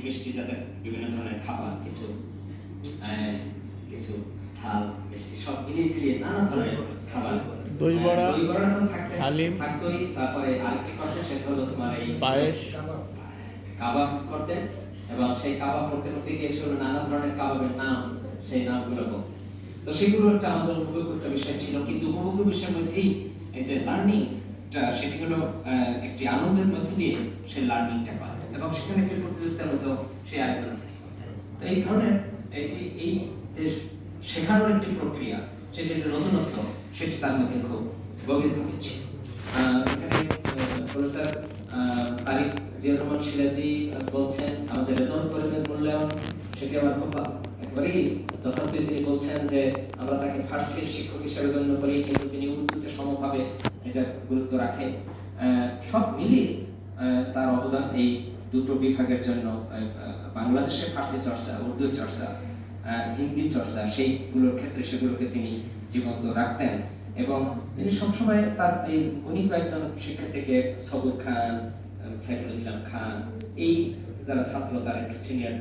মিষ্টি জাতের বিভিন্ন ধরনের খাবার, কিছু কিছু ঝাল মিষ্টি সব মিলিয়ে টিলিয়ে নানা ধরনের খাবার, দই বড়া, তো হালিম, থাকতোই। তারপরে আরেকটি করতেন সেটা হলো তোমার এই পায়েস, কাবাব করতেন, এবং সেই কাবাব করতে করতে গিয়ে সেগুলো নানা ধরনের কাবাবের নাম, সেই নামগুলো বলতেন। তো সেগুলো একটা আমাদের উপভোগ্য একটা বিষয় ছিল, কিন্তু উপভোগ্য বিষয়ের মধ্যেই এই যে লার্নিংটা, সেটি হলো একটি আনন্দের মধ্যে দিয়ে সেই লার্নিংটা করে, এবং সেখানে একটি প্রতিযোগিতার মতো সেই আয়োজন করতেন। তো এই ধরনের এই শেখানোর একটি প্রক্রিয়া, সেটি একটি নতুনত্ব, সেটি তার মধ্যে খুব গভীর ঢুকেছে। এখানে প্রফেসর তারিক জিয়াউর রহমান সিরাজি বলছেন আমাদের রেজাল্ট পরিবেশ মূল্যায়ন, সেটি আবার খুব একেবারেই যথার্থ। তিনি বলছেন যে আমরা তাকে ফার্সির শিক্ষক হিসেবে গণ্য করি, কিন্তু তিনি উর্দুতে সমভাবে এটা গুরুত্ব রাখে। সব মিলিয়ে তার অবদান এই দুটো বিভাগের জন্য, বাংলাদেশে ফার্সি চর্চা, উর্দু চর্চা, হিন্দি চর্চা, সেইগুলোর ক্ষেত্রে সেগুলোকে তিনি জীবন্ত রাখতেন। এবং তিনি সবসময় তার এই উনি কয়েকজন শিক্ষার্থীকে, সবুর খান, সাইফুল ইসলাম খান, এই যারা ছাত্র তার একটু সিনিয়র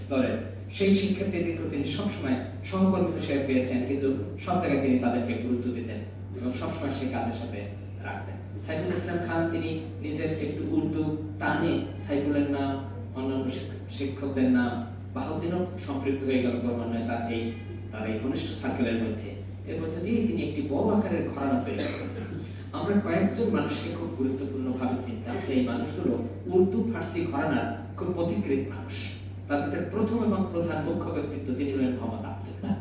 স্তরের, সেই শিক্ষার্থীদেরকে তিনি সবসময় সহকর্মী হিসেবে পেয়েছেন, কিন্তু সব জায়গায় তিনি তাদেরকে গুরুত্ব দিতেন এবং সবসময় সেই কাজের সাথে রাখতেন। সাইফুল ইসলাম খান তিনি নিজের একটু উর্দু টানে সাইফুলের নাম, অন্যান্য শিক্ষকদের নাম, বাহাউদ্দিনও সম্পৃক্ত হয়ে গেল ক্রমান্বয়ে তার এই ঘনিষ্ঠ সার্কেলের মধ্যে। এর মধ্যে দিয়ে তিনি একটি বড় আকারের ঘরানা তৈরি করতেন। আমরা কয়েকজন মানুষকে খুব গুরুত্বপূর্ণভাবে চিনতাম, যে এই মানুষগুলো উর্দু ফার্সি ঘরানার খুব পথিকৃত মানুষ। তার ভিতরে প্রথম এবং প্রধান মুখ্য ব্যক্তিত্ব তিনি হলেন মোহাম্মদ আব্দুল্লাহ,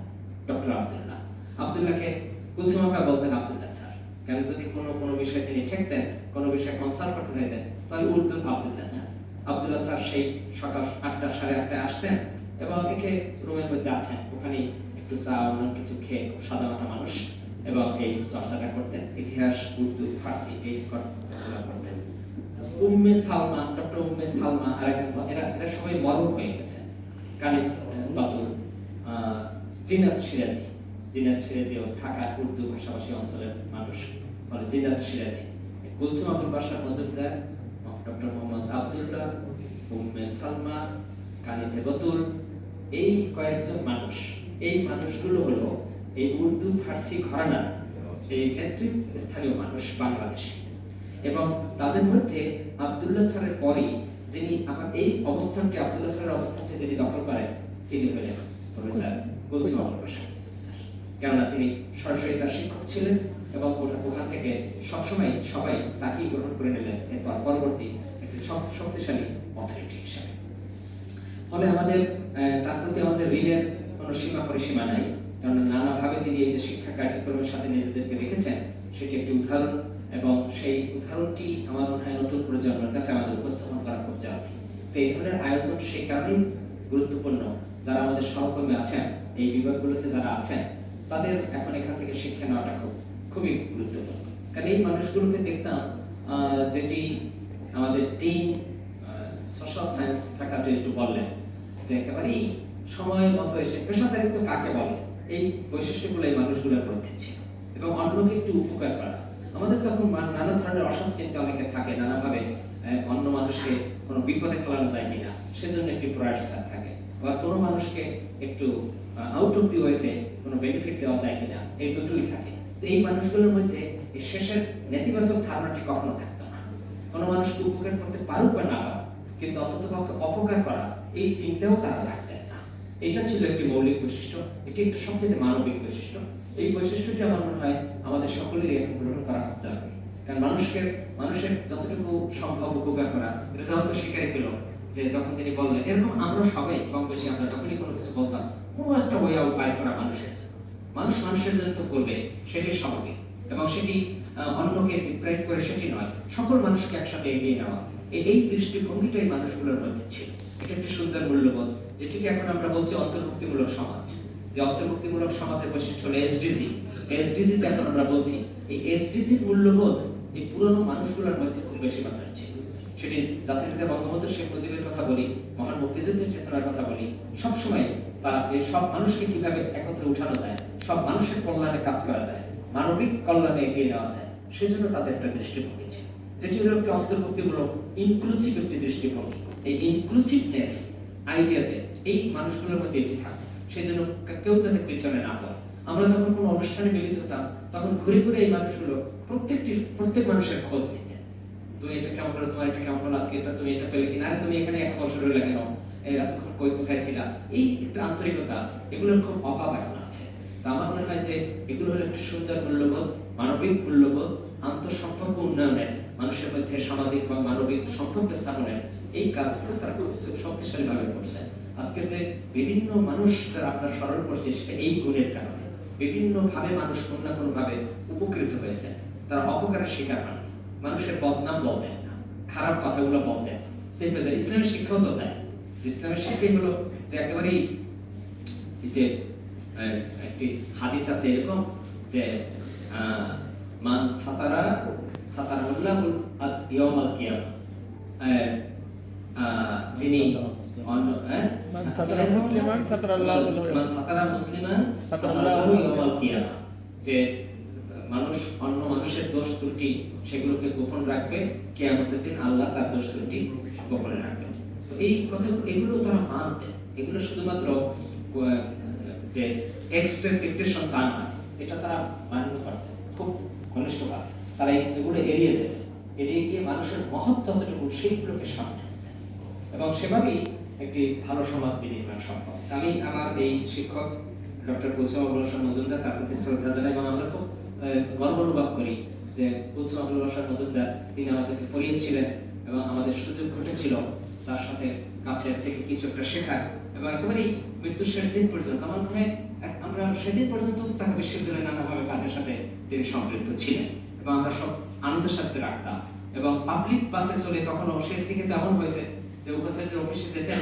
ডক্টর আব্দুল্লাহ। আব্দুল্লাহকে কুলসুমাকা বলতেন আব্দুল্লাহ স্যার, কেন যদি কোনো বিষয়ে তিনি ঠেকতেন, কোনো বিষয়ে কনসাল্ট করতে চাইতেন, তাহলে উর্দুর আব্দুল্লাহ স্যার। আব্দুল্লাহ স্যার সেই সকাল 8টা সাড়ে 8টায় আসতেন এবং একে রুমের মধ্যে আসেন, ওখানে একটু চা অন্য কিছু খেয়ে, খুব সাদামাটা মানুষ, এবং এই চর্চাটা করতেন, ইতিহাস, উর্দু, ফার্সি এই কথাগুলো করতেন। উম্মে সালমা, ডক্টর উম্মে সালমা আরেকজন, এরা সবাই মরণ হয়ে গেছে। কানিস বাতুল, জিনাত সিরাজি ও ঢাকা উর্দু ভাষাভাষী অঞ্চলের মানুষ, মানে জিনাত সিরাজি, কুলসুম আবুল বাশার মজুমদার, ডক্টর মোহাম্মদ আব্দুল্লাহ, উম্মে সালমা, কানিসে বাতুল, এই কয়েকজন মানুষ, এই মানুষগুলো হলো এই উর্দু ফার্সি ঘরানার এই নেতৃস্থানীয় মানুষ বাংলাদেশে। এবং তাদের মধ্যে আব্দুল্লাহ স্যারের পরেই যিনি আমার এই অবস্থানটি, আব্দুল্লাহ স্যারের অবস্থানটি যিনি দখল করেন, তিনি হলেন প্রফেসর কুলসুম আবুল বাশার। কেননা তিনি সরাসরি তার শিক্ষক ছিলেন, এবং ওখান থেকে সবসময় সবাই তাকেই গ্রহণ করে নিলেন এরপর পরবর্তী একটি শক্তিশালী অথরিটি হিসাবে। ফলে আমাদের তার প্রতি আমাদের ঋণের কোনো সীমা পরিসীমা নাই, কারণ নানাভাবে তিনি এই যে শিক্ষা কার্যক্রমের সাথে নিজেদেরকে রেখেছেন, সেটি একটি উদাহরণ, এবং সেই উদাহরণটি আমার মনে হয় নতুন প্রজন্মের কাছে আমাদের উপস্থাপন করা খুব জরুরি। তো এই ধরনের আয়োজন সেই কারণেই গুরুত্বপূর্ণ, যারা আমাদের সহকর্মী আছেন, এই বিভাগগুলোতে যারা আছেন, তাদের এখন এখান থেকে শিক্ষা নেওয়াটা খুবই গুরুত্বপূর্ণ। কারণ এই মানুষগুলোকে দেখতাম, যেটি আমাদের টিম সোশ্যাল সায়েন্স ফ্যাকাল্টি একটু বললেন, যে একেবারেই সময় মতো এসে পেশাদারিত্ব কাকে বলে, এই বৈশিষ্ট্যগুলো এই মানুষগুলোর মধ্যে ছিল, এবং অন্যকে একটু উপকার করা। আমাদের তখন নানা ধরনের অসৎ চিন্তা অনেকে থাকে, নানাভাবে অন্য মানুষকে কোনো বিপদে ফেলানো যায় কিনা, সেজন্য একটি প্রয়াস থাকে, বা কোনো মানুষকে একটু আউট অফ দি ওয়েতে কোনো বেনিফিট দেওয়া যায় কিনা, এই দুটোই থাকে। তো এই মানুষগুলোর মধ্যে এই শেষের নেতিবাচক ধারণাটি কখনো থাকতো না। কোনো মানুষকে উপকার করতে পারুক বা না পারুক, কিন্তু অন্ততপক্ষে অপকার করা, এই চিন্তাও তারা রাখতেন না। এটা ছিল একটি মৌলিক বৈশিষ্ট্য, এটি একটা সবচেয়ে মানবিক বৈশিষ্ট্য। এই বৈশিষ্ট্যটি আমার মনে হয় আমাদের সকলেরই এখন গ্রহণ করা খুব জরুরি। কারণ মানুষের যতটুকু সম্ভব উপকার করা, রেজাল্ট তো স্বীকারই পেল, যে যখন তিনি বললেন, এরকম আমরা সবাই কম বেশি, আমরা যখনই কোনো কিছু বলতাম, কোনো একটা ওয়ে আউট বাই করা মানুষের জন্য, মানুষের জন্য তো করবে, সেটি স্বাভাবিক, এবং সেটি অন্যকে ডিপ্রাইভ করে সেটি নয়, সকল মানুষকে একসাথে এগিয়ে নেওয়া, এই দৃষ্টিভঙ্গিটাই মানুষগুলোর মধ্যে ছিল। এটা একটি সুন্দর মূল্যবোধ, যেটিকে এখন আমরা বলছি অন্তর্ভুক্তিমূলক সমাজ। যে অন্তর্ভুক্তিমূলক সমাজের বৈশিষ্ট্য হলো এসডিজি এখন আমরা বলছি। এই এসডিজির মূল্যবোধ এই পুরনো মানুষগুলোর মধ্যে খুব বেশি মাত্রায় ছিল। সেটি জাতির পিতা বঙ্গবন্ধু শেখ মুজিবের কথা বলি, মহান মুক্তিযুদ্ধের চেতনার কথা বলি, সবসময় তারা এই সব মানুষকে কিভাবে একত্রে উঠানো যায়, সব মানুষের কল্যাণে কাজ করা যায়, মানবিক কল্যাণে এগিয়ে নেওয়া যায়, সেজন্য তাদের একটা দৃষ্টিভঙ্গি ছিল, যেটি হলো একটি অন্তর্ভুক্তিমূলক ইনক্লুসিভ একটি দৃষ্টিভঙ্গি। এই ইনক্লুসিভনেস আইডিয়াতে এই মানুষগুলোর মধ্যে এটি থাকে, সেই জন্য কেউ যাতে পিছনে না পড়ে। আমরা যখন কোনো অনুষ্ঠানে মিলিত হতাম তখন ঘুরে ঘুরে এই মানুষগুলো প্রত্যেক মানুষের খোঁজ নিতেন। তুমি এটা কেমন করো, তোমার এটা কেমন করো, আজকে এটা তুমি এটা পেলে কিনা, আরে তুমি এখানে 1 বছর হয়ে কেন, এতক্ষণ কোথায় ছিলা, এই একটা আন্তরিকতা, এগুলোর খুব অভাব এখন আছে। তো আমার মনে হয় যে এগুলো হলো একটা সুন্দর মূল্যবোধ, মানবিক মূল্যবোধ, আন্তঃসম্পর্ক উন্নয়নের, মানুষের মধ্যে সামাজিক বা মানবিক সম্পর্ক স্থাপনের এই কাজগুলো তারা খুব শক্তিশালী ভাবে করছে। আজকের যে বিভিন্ন মানুষ যারা আপনার স্মরণ করছে সেটা এই গুণের কারণে বিভিন্ন ভাবে মানুষ কোনো না কোনো ভাবে উপকৃত হয়েছে, তারা অপকারের শিকার হয়, মানুষের বদনাম বলতেন না, খারাপ কথাগুলো বলতেন, চেপে যায়। ইসলামের শিক্ষাও তো দেয়, ইসলামের শিক্ষাই হলো যে একেবারেই যে একটি হাদিস আছে এরকম যে মান সাতারা সাতারাল্লাহুল ইয়াউমাল কিয়ামা, যিনি মান সাতারা মুসলিমান সাতারাল্লাহু ইয়াউমাল কিয়ামা, যে মানুষ অন্য মানুষের দোষ ত্রুটি সেগুলোকে গোপন রাখবে, কিয়ামতের দিন আল্লাহ তার দোষ ত্রুটি গোপনে রাখবেন। তো এই কথা এগুলো তারা মানবে, এগুলো শুধুমাত্র যে টেক্সটের ডিকটেশন তা নয়, এটা তারা মান্য করতেন খুব ঘনিষ্ঠভাবে। তারা এগুলো এড়িয়ে যেত, এড়িয়ে গিয়ে মানুষের মহৎ যতটুকু সেইগুলোকে সামনে এবং সেভাবেই একটি ভালো সমাজ বিনির্মাণ সম্ভব। আমি আমার এই শিক্ষক ডক্টর কুলসুম আবুল হাসান মজুমদার, তার প্রতি শ্রদ্ধা জানাই এবং আমরা খুব গর্ব অনুভব করি যে কুলসুম আবুল হাসান মজুমদার তিনি আমাদেরকে পড়িয়েছিলেন এবং আমাদের সুযোগ ঘটেছিল তার সাথে কাছে থেকে কিছু একটা শেখার, এবং একেবারেই মৃত্যুর শেষ দিন পর্যন্ত আমার মনে হয় আমরা সেদিন পর্যন্ত ঢাকা বিশ্ববিদ্যালয়ের নানাভাবে কাজের সাথে তিনি সম্পৃক্ত ছিলেন এবং আমরা সব আনন্দের সাথে রাখতাম। এবং পাবলিক বাসে চলে তখন শেষ দিকে যেমন হয়েছে যে উপাচার্যের অফিসে যেতেন,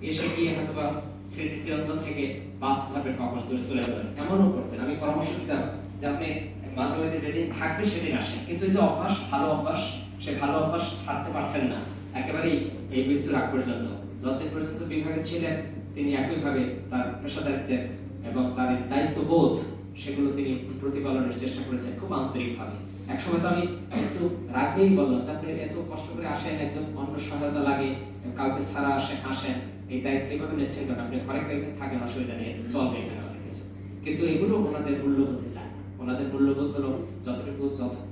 এসে গিয়ে হয়তোবা স্মৃতি চিরন্তন থেকে বাস ধরবেন কখন দূরে চলে যাবেন, এমনও করতেন। আমি পরামর্শ দিতাম যে আপনি মাঝে মাঝে যেদিন থাকবে সেদিন আসেন, কিন্তু এই যে অভ্যাস, ভালো অভ্যাস, সে ভালো অভ্যাস ছাড়তে পারছেন না একেবারেই এই মৃত্যুর আগ পর্যন্ত। যতদিন পর্যন্ত বিভাগে ছিলেন তিনি একইভাবে তার পেশাদারিত্বের এবং তার দায়িত্ববোধ সেগুলো তিনি প্রতিপালনের চেষ্টা করেছেন খুব আন্তরিকভাবে। একসময় তো আমি একটু রাগেই বললাম যে আপনি এত কষ্ট করে আসেন, একজন অন্য সহায়তা লাগে, কাউকে ছাড়া আসেন, এই দায়িত্ব এইভাবে নিচ্ছেন কেন, আপনি ঘরে কয়েকদিন থাকেন, অসুবিধা নেই, চলবে এখানে অনেক কিছু। কিন্তু এগুলো ওনাদের মূল্যবোধে যায়, ওনাদের মূল্যবোধ হলো যতটুকু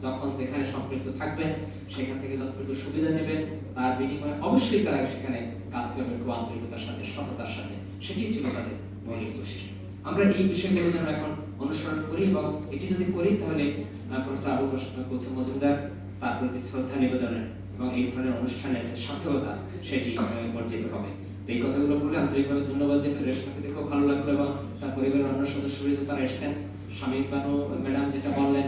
যখন যেখানে সম্পৃক্ত থাকবেন সেখান থেকে যতটুকু সুবিধা নেবেন তার বিনিময়ে অবশ্যই তারা সেখানে কাজ করবেন খুব আন্তরিকতার সাথে, সততার সাথে, সেটি ছিল তাদের মৌলিক বৈশিষ্ট্য। আমরা এই বিষয়গুলো যেন এখন অনুসরণ করি এবং এটি যদি করি তাহলে প্রফেসর আবুল হাসান মজুমদার তার প্রতি শ্রদ্ধা নিবেদনের এবং এই ধরনের অনুষ্ঠানের যে সার্থকতা সেটি অর্জিত হবে। এই কথাগুলো বলে আন্তরিকভাবে ধন্যবাদ দিই। রেশমাকে দেখেও ভালো লাগলো এবং তার পরিবারের অন্য সদস্যবৃন্দ তারা এসেছেন। শামীম বানু ম্যাডাম যেটা বললেন,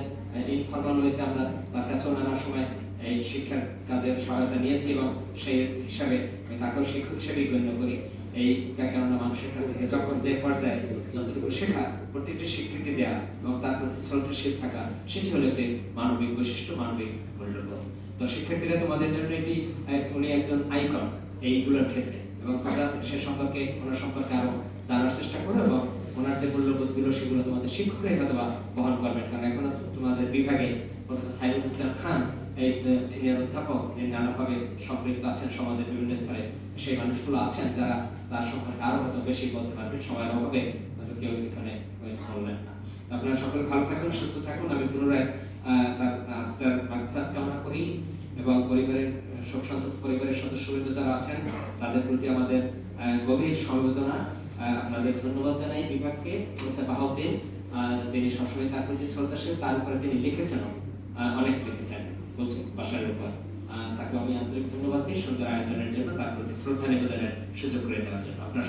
ইনফরমাল ওয়েতে আমরা তার কাছেও নানা সময় এই শিক্ষার কাজে সহায়তা নিয়েছি এবং সেই হিসাবে তাকেও শিক্ষক হিসেবেই গণ্য করি। এই কেননা মানুষের কাছ থেকে যখন যে পর্যায়ে যতটুকু শেখা, প্রত্যেকটি স্বীকৃতি দেওয়া এবং তার প্রতি শ্রদ্ধাশীল থাকা, সেটি হলো একটি মানবিক বৈশিষ্ট্য, মানবিক মূল্যবোধ। তো শিক্ষার্থীরা তোমাদের জন্য এটি উনি একজন আইকন এইগুলোর ক্ষেত্রে, এবং তোমরা সে সম্পর্কে ওনার সম্পর্কে আরো জানার চেষ্টা করো এবং ওনার যে মূল্যবোধগুলো সেগুলো তোমাদের শিক্ষকরাই হয়তো বহন করবেন। কারণ এখন তোমাদের বিভাগে প্রফেসর সাইফুল ইসলাম খান এই সিনিয়র অধ্যাপক যে নানাভাবে সম্পৃক্ত আছেন সমাজের বিভিন্ন স্তরে, সেই মানুষগুলো আছেন যারা তার সম্পর্কে আরো হয়তো বেশি বলতে পারবেন, সময়ের অভাবে হয়তো কেউ এখানে বললেন না। আপনারা সকলে ভালো থাকুন, সুস্থ থাকুন। আমি পুনরায় তার মাগফিরাত কামনা করি এবং পরিবারের শোক সন্তপ্ত পরিবারের সদস্যবৃন্দ যারা আছেন তাদের প্রতি আমাদের গভীর সমবেদনা, আপনাদের ধন্যবাদ জানাই বিভাগকে, বাহাউদ্দিন যিনি সবসময় তার প্রতি শ্রদ্ধাশীল, তার উপরে তিনি লিখেছেন, অনেক লিখেছেন বলছেন বাসার উপর, তাকে আমি আন্তরিক ধন্যবাদ দিই সুন্দর আয়োজনের জন্য, তার প্রতি শ্রদ্ধা নিবেদনের সুযোগ করে দেওয়ার জন্য। আপনার